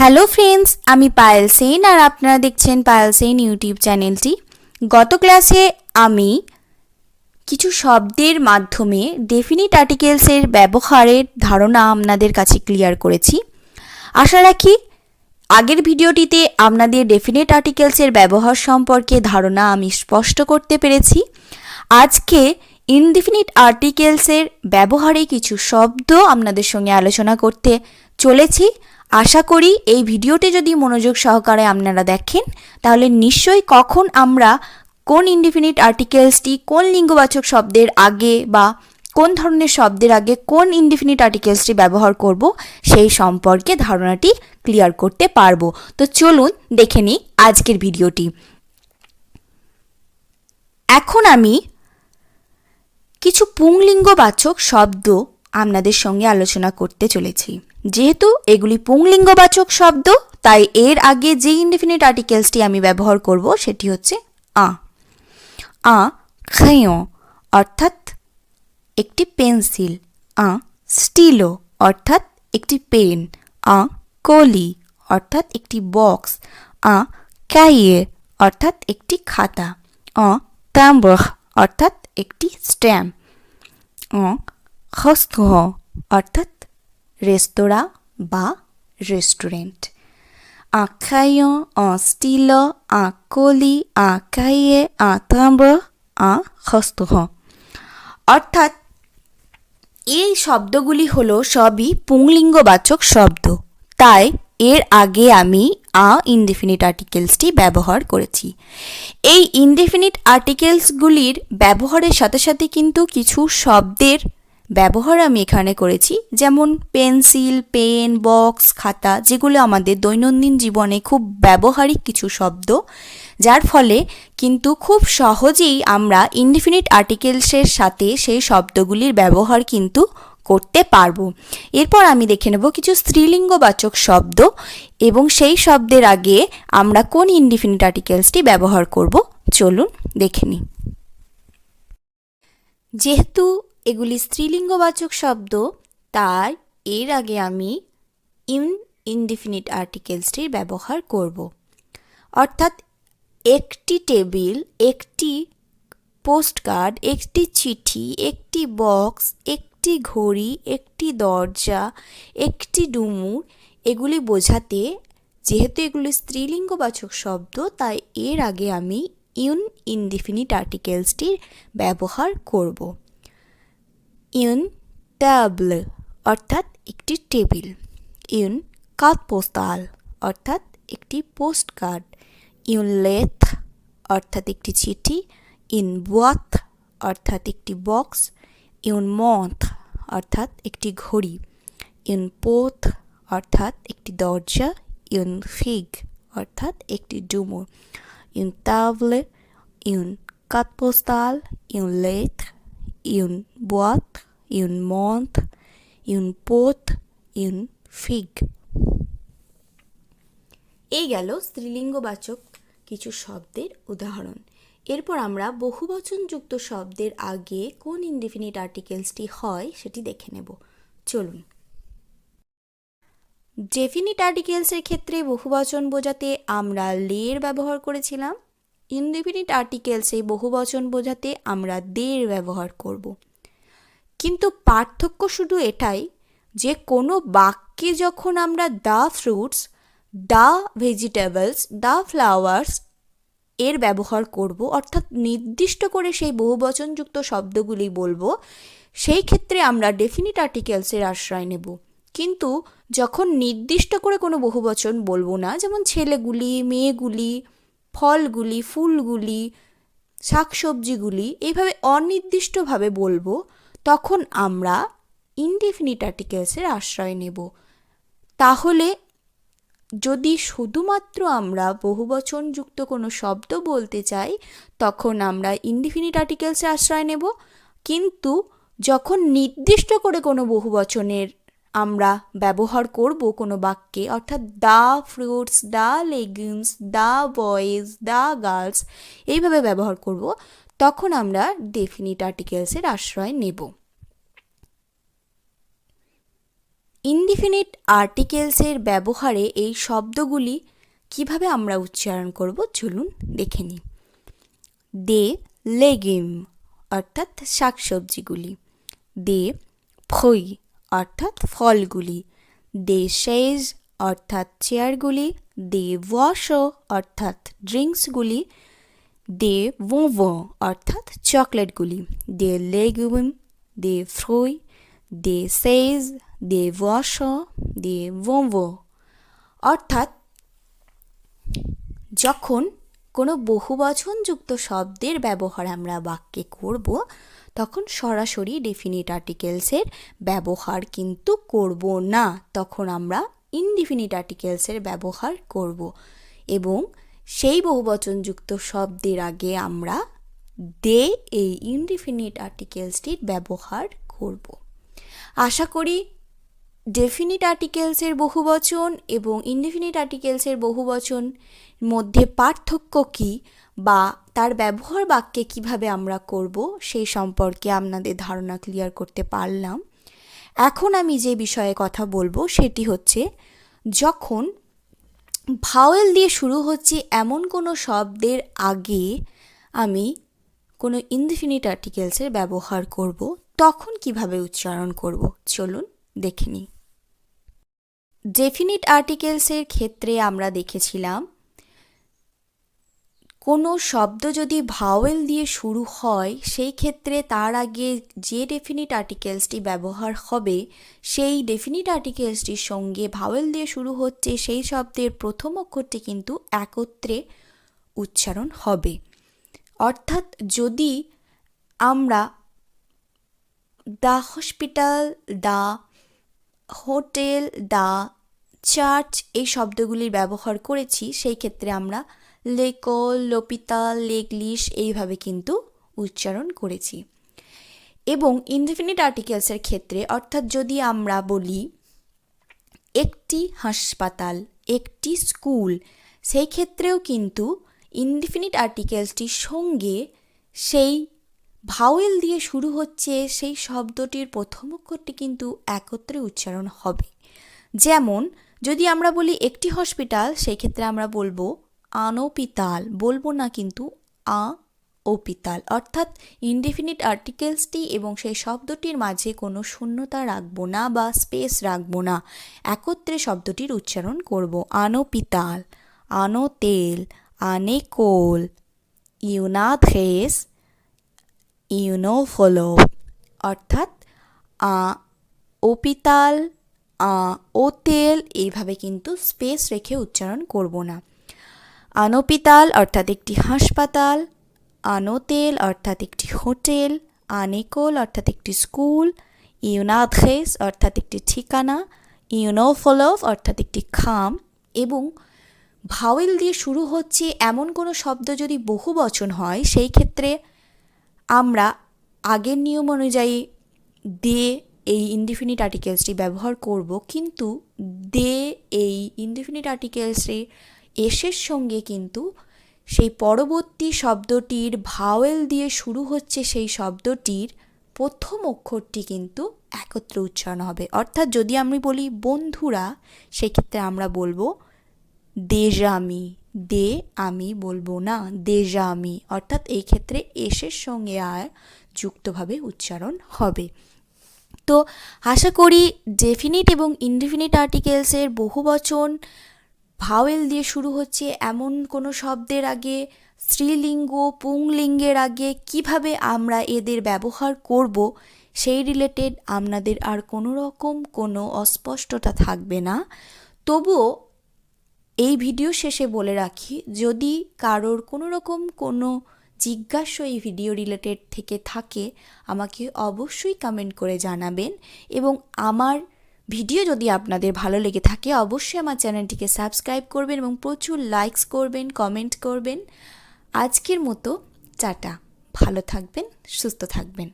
Hello friends, আমি পায়েল সেন আর আপনারা দেখছেন পায়েল সেন ইউটিউব চ্যানেলটি। গত ক্লাসে আমি কিছু শব্দের মাধ্যমে ডেফিনিট আর্টিকেলসের ব্যবহারের ধারণা আপনাদের কাছে ক্লিয়ার করেছি। আশা রাখি আগের ভিডিওটিতে আপনাদের ডেফিনিট আর্টিকেলসের ব্যবহার সম্পর্কে ধারণা আমি স্পষ্ট করতে পেরেছি। আজকে ইনডিফিনিট আর্টিকেলসের ব্যবহারে কিছু শব্দ আপনাদের সঙ্গে আলোচনা করতে চলেছি। আশা করি এই ভিডিওটি যদি মনোযোগ সহকারে আপনারা দেখেন তাহলে নিশ্চয়ই কখন আমরা কোন ইনডিফিনিট আর্টিকেলসটি কোন লিঙ্গবাচক শব্দের আগে বা কোন ধরনের শব্দের আগে কোন ইনডিফিনিট আর্টিকেলসটি ব্যবহার করব সেই সম্পর্কে ধারণাটি ক্লিয়ার করতে পারবো। তো চলুন দেখে নিই আজকের ভিডিওটি। এখন আমি কিছু পুংলিঙ্গবাচক শব্দ আপনাদের সঙ্গে আলোচনা করতে চলেছি। যেহেতু এগুলি পুংলিঙ্গবাচক শব্দ, তাই এর আগে যে ইনডিফিনিট আর্টিকেলসটি আমি ব্যবহার করব সেটি হচ্ছে আ ক্রেয়ন অর্থাৎ একটি পেন্সিল, স্টিলো অর্থাৎ একটি পেন, কলি অর্থাৎ একটি বক্স, কাইয়ে অর্থাৎ একটি খাতা, তাম্বর অর্থাৎ একটি স্ট্যাম্প, রেস্টুরেন্ট অর্থাৎ রেস্তোরাঁ বা রেস্টুরেন্ট। ক্রায়ন, স্টিলো, কলি, কাইয়ে, তাম্বর, রেস্টুরেন্ট অর্থাৎ এই শব্দগুলি হলো সবই পুংলিঙ্গবাচক শব্দ, তাই এর আগে আমি ইনডিফিনিট আর্টিকেলসটি ব্যবহার করেছি। এই ইনডিফিনিট আর্টিকেলসগুলির ব্যবহারের সাথে সাথে কিন্তু কিছু শব্দের ব্যবহার আমি এখানে করেছি, যেমন পেন্সিল, পেন, বক্স, খাতা, যেগুলো আমাদের দৈনন্দিন জীবনে খুব ব্যবহারিক কিছু শব্দ, যার ফলে কিন্তু খুব সহজেই আমরা ইনডিফিনিট আর্টিকেলসের সাথে সেই শব্দগুলির ব্যবহার কিন্তু করতে পারবো। এরপর আমি দেখে নেব কিছু স্ত্রীলিঙ্গবাচক শব্দ এবং সেই শব্দের আগে আমরা কোন ইনডিফিনিট আর্টিকেলসটি ব্যবহার করব। চলুন দেখে নিই। যেহেতু এগুলি স্ত্রীলিঙ্গবাচক শব্দ, তাই এর আগে আমি ইনডিফিনিট আর্টিকেলসটির ব্যবহার করব। অর্থাৎ একটি টেবিল, একটি পোস্টকার্ড, একটি চিঠি, একটি বক্স, একটি ঘড়ি, একটি দরজা, একটি ডুমুর, এগুলি বোঝাতে যেহেতু এগুলি স্ত্রীলিঙ্গবাচক শব্দ, তাই এর আগে আমি ইনডিফিনিট আর্টিকেলসটির ব্যবহার করব। টেবল অর্থাৎ একটি টেবিল, কার্ড পোস্টাল অর্থাৎ একটি পোস্টকার্ড, লেথ অর্থাৎ একটি চিঠি, বয়াত অর্থাৎ একটি বক্স, মন্থ অর্থাৎ একটি ঘড়ি, পোথ অর্থাৎ একটি দরজা, ফিগ অর্থাৎ একটি ডুমুর, টাবল, কার্ড পোস্টাল, লেথ, বয়াত, মন্থ, পোথ, ফিগ। এই গেল স্ত্রীলিঙ্গবাচক কিছু শব্দের উদাহরণ। এরপর আমরা বহুবচনযুক্ত শব্দের আগে কোন ইনডিফিনিট আর্টিকেলসটি হয় সেটি দেখে নেব। চলুন। ডেফিনিট আর্টিকেলসের ক্ষেত্রে বহুবচন বোঝাতে আমরা লের ব্যবহার করেছিলাম। ইনডিফিনিট আর্টিকেলসে বহুবচন বোঝাতে আমরা দের ব্যবহার করব। কিন্তু পার্থক্য শুধু এটাই যে কোনো বাক্যে যখন আমরা the fruits, the vegetables, the flowers এর ব্যবহার করব, অর্থাৎ নির্দিষ্ট করে সেই বহুবচনযুক্ত শব্দগুলি বলবো, সেই ক্ষেত্রে আমরা ডেফিনিট আর্টিকেলসের আশ্রয় নেব। কিন্তু যখন নির্দিষ্ট করে কোনো বহুবচন বলবো না, যেমন ছেলেগুলি, মেয়েগুলি, ফলগুলি, ফুলগুলি, শাকসবজিগুলি, এইভাবে অনির্দিষ্টভাবে বলবো, তখন আমরা ইনডিফিনিট আর্টিকেলসের আশ্রয় নেব। তাহলে যদি শুধুমাত্র আমরা বহুবচনযুক্ত কোনো শব্দ বলতে চাই তখন আমরা ইনডিফিনিট আর্টিকেলসের আশ্রয় নেব, কিন্তু যখন নির্দিষ্ট করে কোনো বহুবচনের আমরা ব্যবহার করব কোনো বাক্যে, অর্থাৎ the fruits, the legumes, the boys, the girls এইভাবে ব্যবহার করব, তখন আমরা ডেফিনিট আর্টিকেলসের আশ্রয় নেব। ইনডিফিনিট আর্টিকেলসের ব্যবহারে এই শব্দগুলি কিভাবে আমরা উচ্চারণ করব চলুন দেখে নিই। দে লেগিম অর্থাৎ শাকসবজিগুলি, দে ফ্রুই অর্থাৎ ফলগুলি, দে শেজ অর্থাৎ চেয়ারগুলি, দে ওয়াশো অর্থাৎ ড্রিঙ্কসগুলি, দে ভোভো অর্থাৎ চকলেটগুলি, দে লেগুম, দে ফ্রুই, দে শেজ, দে ওয়াশো, দে ভোভো। অর্থাৎ যখন কোনো বহুবচনযুক্ত শব্দের ব্যবহার আমরা বাক্যে করব তখন সরাসরি ডেফিনিট আর্টিকেলসের ব্যবহার কিন্তু করব না, তখন আমরা ইনডিফিনিট আর্টিকেলসের ব্যবহার করব এবং সেই বহুবচনযুক্ত শব্দের আগে আমরা দে এই ইনডিফিনিট আর্টিকেলসটির ব্যবহার করব। আশা করি ডেফিনিট আর্টিকেলসের বহুবচন এবং ইনডিফিনিট আর্টিকেলসের বহুবচন মধ্যে পার্থক্য কী বা তার ব্যবহার বাক্যে কিভাবে আমরা করব সেই সম্পর্কে আপনাদের ধারণা ক্লিয়ার করতে পারলাম। এখন আমি যে বিষয়ে কথা বলবো সেটি হচ্ছে যখন ভাওয়েল দিয়ে শুরু হচ্ছে এমন কোনো শব্দের আগে আমি কোনো ইনডিফিনিট আর্টিকেলসের ব্যবহার করব তখন কিভাবে উচ্চারণ করব চলুন দেখে নিই। ডেফিনিট আর্টিকেলসের ক্ষেত্রে আমরা দেখেছিলাম কোনো শব্দ যদি ভাওয়েল দিয়ে শুরু হয় সেই ক্ষেত্রে তার আগে যে ডেফিনিট আর্টিকেলসটি ব্যবহার হবে সেই ডেফিনিট আর্টিকেলসটির সঙ্গে ভাওয়েল দিয়ে শুরু হচ্ছে সেই শব্দের প্রথম অক্ষরটি কিন্তু একত্রে উচ্চারণ হবে। অর্থাৎ যদি আমরা the hospital, the hotel, the church এই শব্দগুলির ব্যবহার করেছি সেই ক্ষেত্রে আমরা লেকল, লোপিতাল, লেগলিশ এইভাবে কিন্তু উচ্চারণ করেছি। এবং ইনডিফিনিট আর্টিকেলসের ক্ষেত্রে অর্থাৎ যদি আমরা বলি একটি হাসপাতাল, একটি স্কুল, সেই ক্ষেত্রেও কিন্তু ইনডিফিনিট আর্টিকেলসটির সঙ্গে সেই ভাওয়েল দিয়ে শুরু হচ্ছে সেই শব্দটির প্রথম অক্ষরটি কিন্তু একত্রে উচ্চারণ হবে। যেমন যদি আমরা বলি একটি হসপিটাল সেই ক্ষেত্রে আমরা বলবো আনোপিতাল, বলবো না কিন্তু ওপিতাল। অর্থাৎ ইনডিফিনিট আর্টিকেলসটি এবং সেই শব্দটির মাঝে কোনো শূন্যতা রাখবো না বা স্পেস রাখবো না, একত্রে শব্দটির উচ্চারণ করব। আনোপিতাল, আনোতেল, আনেকোল, ইউনাথ্রেস, ইউনোফলো। অর্থাৎ ওপিতাল, ওতেল এইভাবে কিন্তু স্পেস রেখে উচ্চারণ করব না। আনোপিতাল অর্থাৎ একটি হাসপাতাল, আনোতেল অর্থাৎ একটি হোটেল, আনেকোল অর্থাৎ একটি স্কুল, ইউনাথ্রেস অর্থাৎ একটি ঠিকানা, ইউনোফলোভ অর্থাৎ একটি খাম। এবং ভাওয়েল দিয়ে শুরু হচ্ছে এমন কোনো শব্দ যদি বহুবচন হয় সেই ক্ষেত্রে আমরা আগের নিয়ম অনুযায়ী দে এই ইনডিফিনিট আর্টিকেলসটি ব্যবহার করব, কিন্তু দে এই ইনডিফিনিট আর্টিকেলসে এসের সঙ্গে কিন্তু সেই পরবর্তী শব্দটির ভাওয়েল দিয়ে শুরু হচ্ছে সেই শব্দটির প্রথম অক্ষরটি কিন্তু একত্রে উচ্চারণ হবে। অর্থাৎ যদি আমি বলি বন্ধুরা সেক্ষেত্রে আমরা বলবো দেজামি, দে আমি বলবো না দেজামি। অর্থাৎ এই ক্ষেত্রে এসের সঙ্গে আর যুক্তভাবে উচ্চারণ হবে। তো আশা করি ডেফিনিট এবং ইনডিফিনিট আর্টিকেলসের বহুবচন ভাওয়েল দিয়ে শুরু হচ্ছে এমন কোনো শব্দের আগে, স্ত্রীলিঙ্গ পুংলিঙ্গের আগে কিভাবে আমরা এদের ব্যবহার করব সেই রিলেটেড আপনাদের আর কোনো রকম কোনো অস্পষ্টতা থাকবে না। তবুও এই ভিডিও শেষে বলে রাখি, যদি কারোর কোনো রকম কোনো জিজ্ঞাসা এই ভিডিও রিলেটেড থেকে থাকে আমাকে অবশ্যই কমেন্ট করে জানাবেন। এবং আমার ভিডিও যদি আপনাদের ভালো লেগে থাকে অবশ্যই আমার চ্যানেলটিকে সাবস্ক্রাইব করবেন এবং প্রচুর লাইকস করবেন, কমেন্ট করবেন। আজকের মতো টাটা, ভালো থাকবেন, সুস্থ থাকবেন।